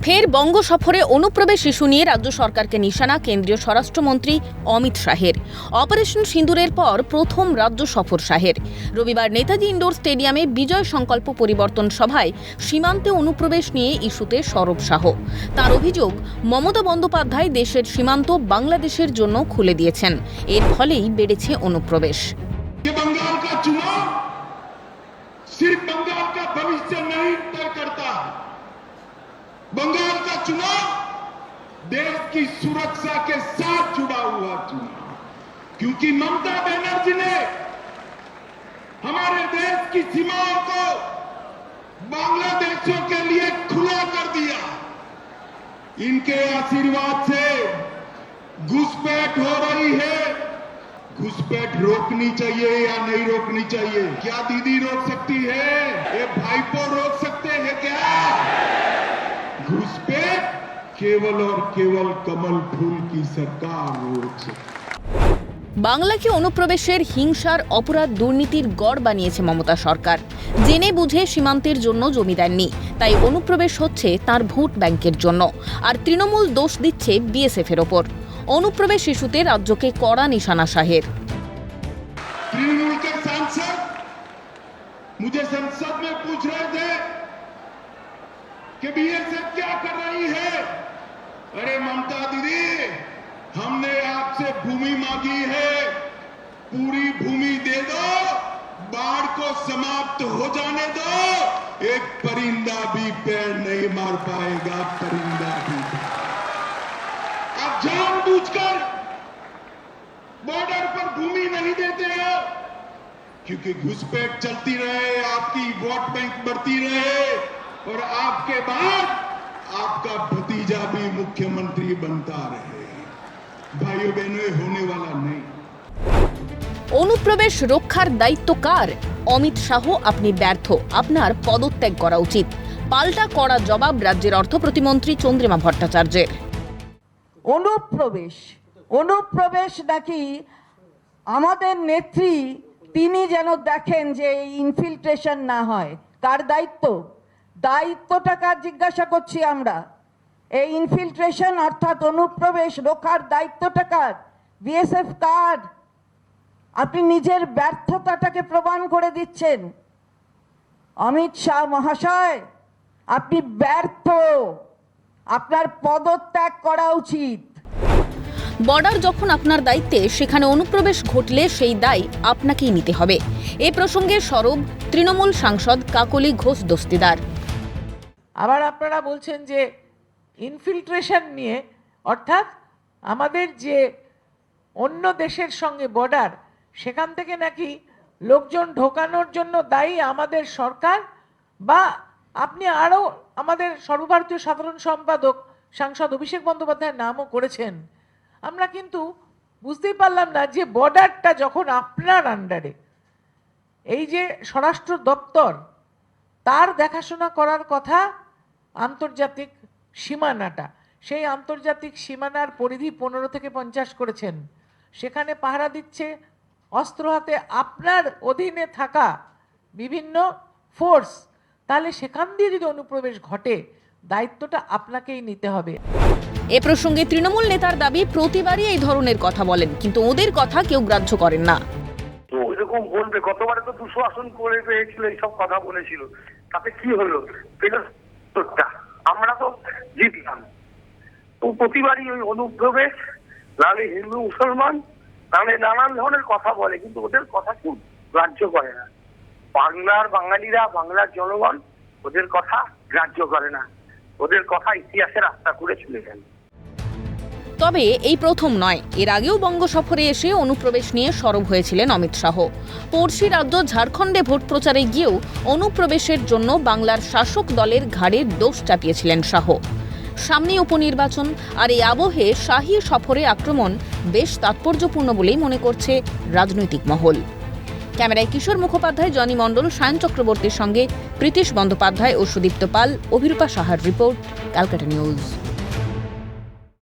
ফের বঙ্গ সফরে অনুপ্রবেশ ইস্যু নিয়ে রাজ্য সরকারকে নিশানা কেন্দ্রীয় স্বরাষ্ট্রমন্ত্রী অমিত শাহের। অপারেশন সিঁদুরের পর প্রথম রাজ্য সফর শাহের। রবিবার নেতাজি ইন্ডোর স্টেডিয়ামে বিজয় সংকল্প পরিবর্তন সভায় সীমান্তে অনুপ্রবেশ নিয়ে ইস্যুতে সরব শাহ। তার অভিযোগ, মমতা বন্দ্যোপাধ্যায় দেশের সীমান্ত বাংলাদেশের জন্য খুলে দিয়েছেন, এর ফলেই বেড়েছে অনুপ্রবেশ। बंगाल का चुनाव सिर्फ बंगाल का भविष्य नहीं तय करता, बंगाल का चुनाव देश की सुरक्षा के साथ जुड़ा हुआ चुनाव, क्योंकि ममता बनर्जी ने हमारे देश की सीमाओं को बांग्लादेशियों के लिए खुला कर दिया। इनके आशीर्वाद से घुसपैठ हो रही है। घुसपैठ रोकनी चाहिए या नहीं रोकनी चाहिए? क्या दीदी रोक सकती है? ये भाईपो रोक सकते हैं क्या? घुसपैठ केवल और केवल कमल फूल की सरकार रोक सकती। বাংলাকে অনুপ্রবেশের হিংসার অপরাধ দুর্নীতির গড় বানিয়েছে মমতা সরকার। জেনে বুঝে সীমান্তের জন্য জমি দেননি, তাই অনুপ্রবেশ হচ্ছে তার ভোট ব্যাংকের জন্য। আর তৃণমূল দোষ দিচ্ছে বিএসএফ এর ওপর। অনুপ্রবেশ ইস্যুতে রাজ্যকে কড়া নিশানা শাহের। तृणमूल के सांसद मुझे संसद में पूछ रहे थे कि बीएसएफ क्या कर रही है। अरे ममता दीदी, हमने आपसे भूमि मांगी है, पूरी भूमि दे दो, बाढ़ को समाप्त हो जाने दो, एक परिंदा भी पैर नहीं मार पाएगा। परिंदा भी आप जानबूझकर बॉर्डर पर भूमि नहीं देते हो, क्योंकि घुसपैठ चलती रहे, आपकी वोट बैंक बढ़ती रहे और आपके बाद आपका भतीजा भी मुख्यमंत्री बनता रहे। भाइयों बहनों, होने वाला नहीं। অনুপ্রবেশ রক্ষার দায়িত্ব কার? অমিত শাহ, আপনি ব্যর্থ, আপনার পদত্যাগ করা উচিত। পাল্টা কড়া জবাব রাজ্যের অর্থ প্রতিমন্ত্রী চন্দ্রিমা ভট্টাচার্যের। অনুপ্রবেশ নাকি আমাদের নেত্রী তিনি যেন দেখেন যে ইনফিল্ট্রেশন না হয়। কার দায়িত্বটা কার জিজ্ঞাসা করছি আমরা। এই ইনফিল্ট্রেশন অর্থাৎ অনুপ্রবেশ রোখার দায়িত্বটা কার? বিএসএফ কার? আপনি নিজের ব্যর্থতাটাকে প্রমাণ করে দিচ্ছেন। অমিত শাহ মহাশয়, আপনি ব্যর্থ, আপনার পদত্যাগ করা উচিত। বর্ডার যখন আপনার দায়িত্বে, সেখানে অনুপ্রবেশ ঘটলে সেই দায় আপনাকেই নিতে হবে। এ প্রসঙ্গে সরব তৃণমূল সাংসদ কাকলি ঘোষ দস্তিদার। আবার আপনারা বলছেন যে ইনফিল্ট্রেশন নিয়ে, অর্থাৎ আমাদের যে অন্য দেশের সঙ্গে বর্ডার, সেখান থেকে নাকি লোকজন ঢোকানোর জন্য দায়ী আমাদের সরকার, বা আপনি আরও আমাদের সর্বভারতীয় সাধারণ সম্পাদক সাংসদ অভিষেক বন্দ্যোপাধ্যায়ের নামও করেছেন। আমরা কিন্তু বুঝতেই পারলাম না যে বর্ডারটা যখন আপনার আন্ডারে, এই যে স্বরাষ্ট্র দপ্তর, তার দেখাশোনা করার কথা আন্তর্জাতিক সীমানাটা, সেই আন্তর্জাতিক সীমানার পরিধি 15 থেকে 50 করেছেন। সেখানে পাহারা দিচ্ছে অস্ত্র হাতে আপনার অধীনে থাকা বিভিন্ন ফোর্স। তাহলে সেখান দিয়ে যদি অনুপ্রবেশ ঘটে, দায়িত্বটা আপনাকেই নিতে হবে। এ প্রসঙ্গে তৃণমূল নেতার দাবি, প্রতিবারই এই ধরনের কথা বলেন, কিন্তু ওদের কথা কেউ গ্রাহ্য করেন না। তো এরকম বলবে, গতবারে তো 200 আসন করে পেয়েছিল, এইসব কথা বলেছিল, তাতে কি হলো? আমরা তো জিতলাম। তো প্রতিবারই ওই অনুপ্রবেশ, নাহলে হিন্দু মুসলমান, নাহলে নানান ধরনের কথা বলে, কিন্তু ওদের কথা কেউ গ্রাহ্য করে না। বাংলার বাঙালিরা, বাংলার জনগণ ওদের কথা গ্রাহ্য করে না। ওদের কথা ইতিহাসের রাস্তা করে চলে গেল। তবে এই প্রথম নয়, এর আগেও বঙ্গ সফরে এসে অনুপ্রবেশ নিয়ে সরব হয়েছিলেন অমিত শাহ। পড়শি রাজ্য ঝাড়খণ্ডে ভোট প্রচারে গিয়েও অনুপ্রবেশের জন্য বাংলার শাসক দলের ঘাড়ে দোষ চাপিয়েছিলেন শাহ। সামনে উপনির্বাচন, আর এই আবহে শাহী সফরে আক্রমণ বেশ তাৎপর্যপূর্ণ বলেই মনে করছে রাজনৈতিক মহল। ক্যামেরায় কিশোর মুখোপাধ্যায়, জনি মণ্ডল, সায়ন চক্রবর্তীর সঙ্গে প্রীতিশ বন্দ্যোপাধ্যায় ও সুদীপ্ত পাল, অভিরূপা সাহার রিপোর্ট, ক্যালকাটা নিউজ।